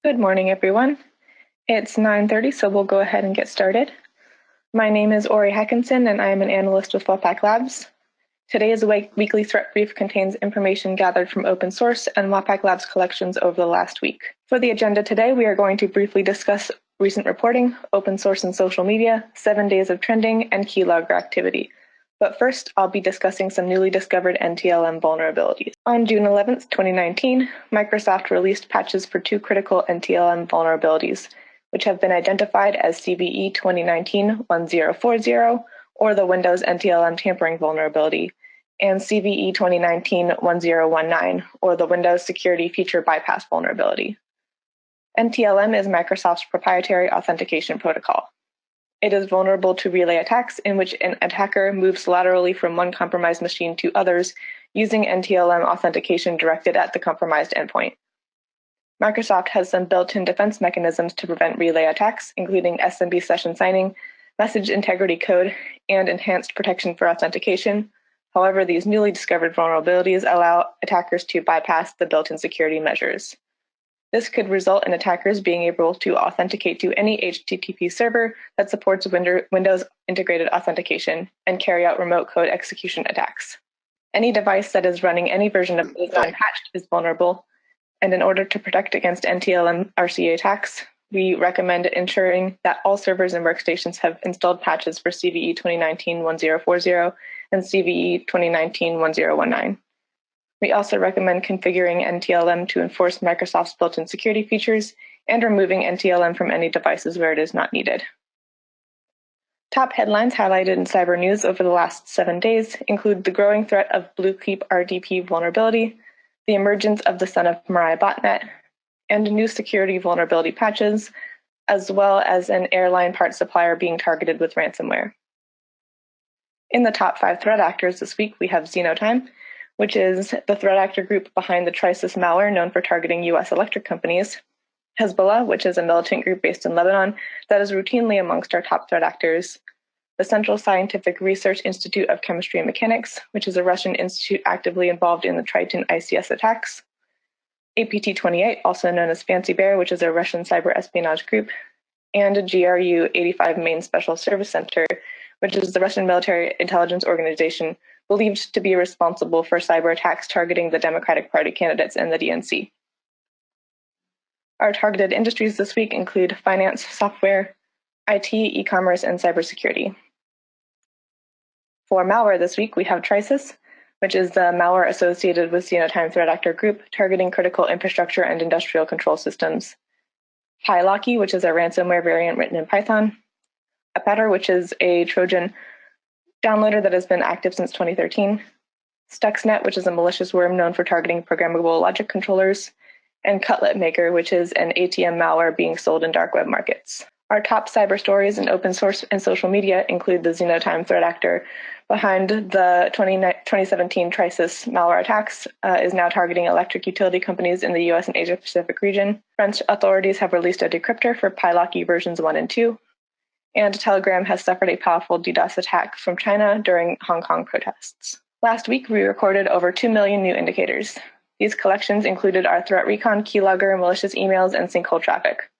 Good morning, everyone. It's 9:30, so we'll go ahead and get started. My name is Ori Heckinson, and I am an analyst with Wappack Labs. Today's weekly threat brief contains information gathered from open source and Wappack Labs collections over the last week. For the agenda today, we are going to briefly discuss recent reporting, open source and social media, 7 days of trending, and keylogger activity. But first, I'll be discussing some newly discovered NTLM vulnerabilities. On June 11, 2019, Microsoft released patches for 2 critical NTLM vulnerabilities, which have been identified as CVE 2019-1040, or the Windows NTLM tampering vulnerability, and CVE 2019-1019, or the Windows Security Feature Bypass vulnerability. NTLM is Microsoft's proprietary authentication protocol. It is vulnerable to relay attacks in which an attacker moves laterally from one compromised machine to others using NTLM authentication directed at the compromised endpoint. Microsoft has some built-in defense mechanisms to prevent relay attacks, including SMB session signing, message integrity code, and enhanced protection for authentication. However, these newly discovered vulnerabilities allow attackers to bypass the built-in security measures. This could result in attackers being able to authenticate to any HTTP server that supports Windows integrated authentication and carry out remote code execution attacks. Any device that is running any version of Windows unpatched is vulnerable, and in order to protect against NTLM RCA attacks, we recommend ensuring that all servers and workstations have installed patches for CVE 2019-1040 and CVE 2019-1019. We also recommend configuring NTLM to enforce Microsoft's built-in security features and removing NTLM from any devices where it is not needed. Top headlines highlighted in cyber news over the last 7 days include the growing threat of Bluekeep RDP vulnerability, the emergence of the Son of Mirai botnet, and new security vulnerability patches, as well as an airline part supplier being targeted with ransomware. In the top 5 threat actors this week, we have Xenotime, which is the threat actor group behind the Trisis malware known for targeting U.S. electric companies, Hezbollah, which is a militant group based in Lebanon that is routinely amongst our top threat actors, the Central Scientific Research Institute of Chemistry and Mechanics, which is a Russian institute actively involved in the Triton ICS attacks, APT28, also known as Fancy Bear, which is a Russian cyber espionage group, and GRU 85 Main Special Service Center, which is the Russian military intelligence organization believed to be responsible for cyber attacks targeting the Democratic Party candidates and the DNC. Our targeted industries this week include finance, software, IT, e-commerce, and cybersecurity. For malware this week, we have Trisis, which is the malware associated with Xenotime threat actor group targeting critical infrastructure and industrial control systems. PyLocky, which is a ransomware variant written in Python. Apatter, which is a Trojan downloader that has been active since 2013, Stuxnet, which is a malicious worm known for targeting programmable logic controllers, and Cutlet Maker, which is an ATM malware being sold in dark web markets. Our top cyber stories in open source and social media include the Xenotime threat actor behind the 2017 Trisis malware attacks, is now targeting electric utility companies in the US and Asia Pacific region. French authorities have released a decryptor for PyLocky versions 1 and 2, and Telegram has suffered a powerful DDoS attack from China during Hong Kong protests. Last week, we recorded over 2 million new indicators. These collections included our threat recon, keylogger, malicious emails, and sinkhole traffic.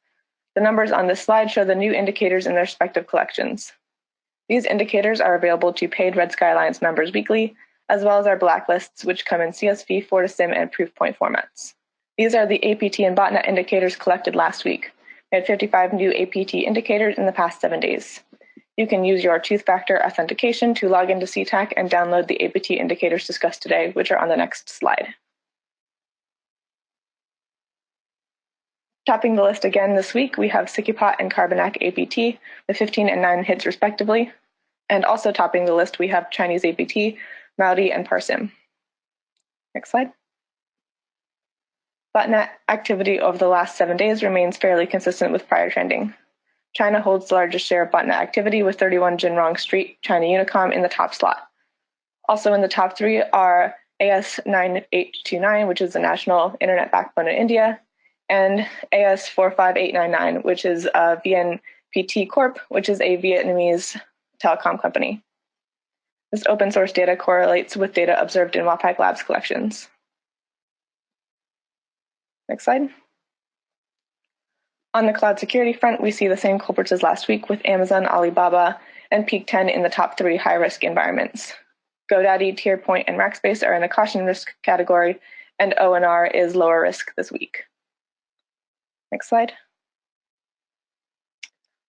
The numbers on this slide show the new indicators in their respective collections. These indicators are available to paid Red Sky Alliance members weekly, as well as our blacklists, which come in CSV, Fortisim, and Proofpoint formats. These are the APT and botnet indicators collected last week. We had 55 new APT indicators in the past 7 days. You can use your two-factor authentication to log into CTAC and download the APT indicators discussed today, which are on the next slide. Topping the list again this week, we have Sikipot and Carbonac APT with 15 and 9 hits respectively. And also topping the list, we have Chinese APT, Rowdy, and Parsim. Next slide. Botnet activity over the last 7 days remains fairly consistent with prior trending. China holds the largest share of botnet activity with 31 Jinrong Street, China Unicom in the top slot. Also in the top 3 are AS9829, which is the national internet backbone in India, and AS45899, which is VNPT Corp, which is a Vietnamese telecom company. This open source data correlates with data observed in Wappack Labs collections. Next slide. On the cloud security front, we see the same culprits as last week, with Amazon, Alibaba, and Peak 10 in the top 3 high-risk environments. GoDaddy, TierPoint, and Rackspace are in the caution risk category, and ONR is lower risk this week. Next slide.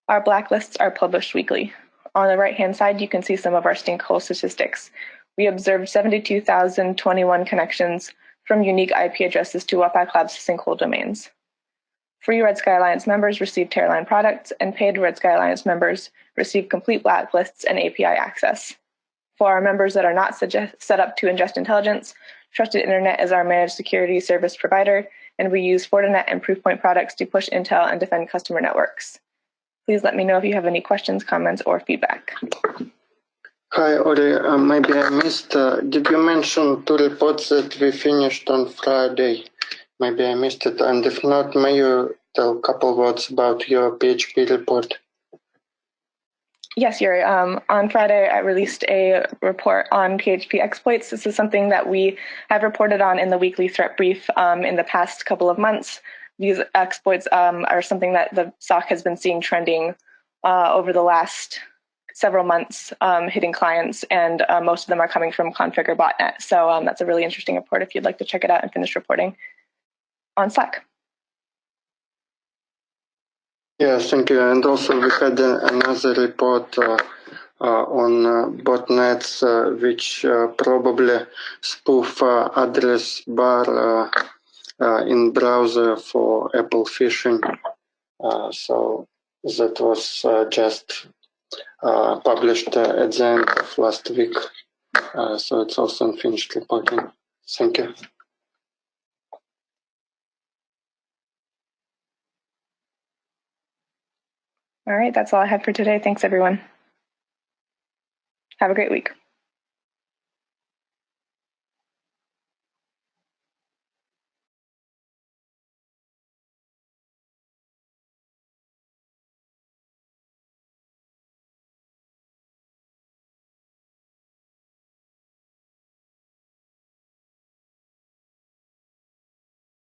Our blacklists are published weekly. On the right-hand side, you can see some of our sinkhole statistics. We observed 72,021 connections from unique IP addresses to Webpack Labs sinkhole domains. Free Red Sky Alliance members receive Tearline products, and paid Red Sky Alliance members receive complete blacklists and API access. For our members that are not set up to ingest intelligence, Trusted Internet is our managed security service provider, and we use Fortinet and Proofpoint products to push intel and defend customer networks. Please let me know if you have any questions, comments, or feedback. Hi, Ori. Maybe I missed. Did you mention 2 reports that we finished on Friday? Maybe I missed it. And if not, may you tell a couple words about your PHP report? Yes, Yuri. On Friday, I released a report on PHP exploits. This is something that we have reported on in the weekly threat brief in the past couple of months. These exploits are something that the SOC has been seeing trending over the last several months, hitting clients, and most of them are coming from Configure Botnet. So that's a really interesting report if you'd like to check it out and finish reporting on Slack. Yes, thank you. And also we had another report on botnets which probably spoof address bar in browser for Apple phishing. So that was just published at the end of last week. So it's also unfinished reporting. Thank you. All right, that's all I have for today. Thanks, everyone. Have a great week.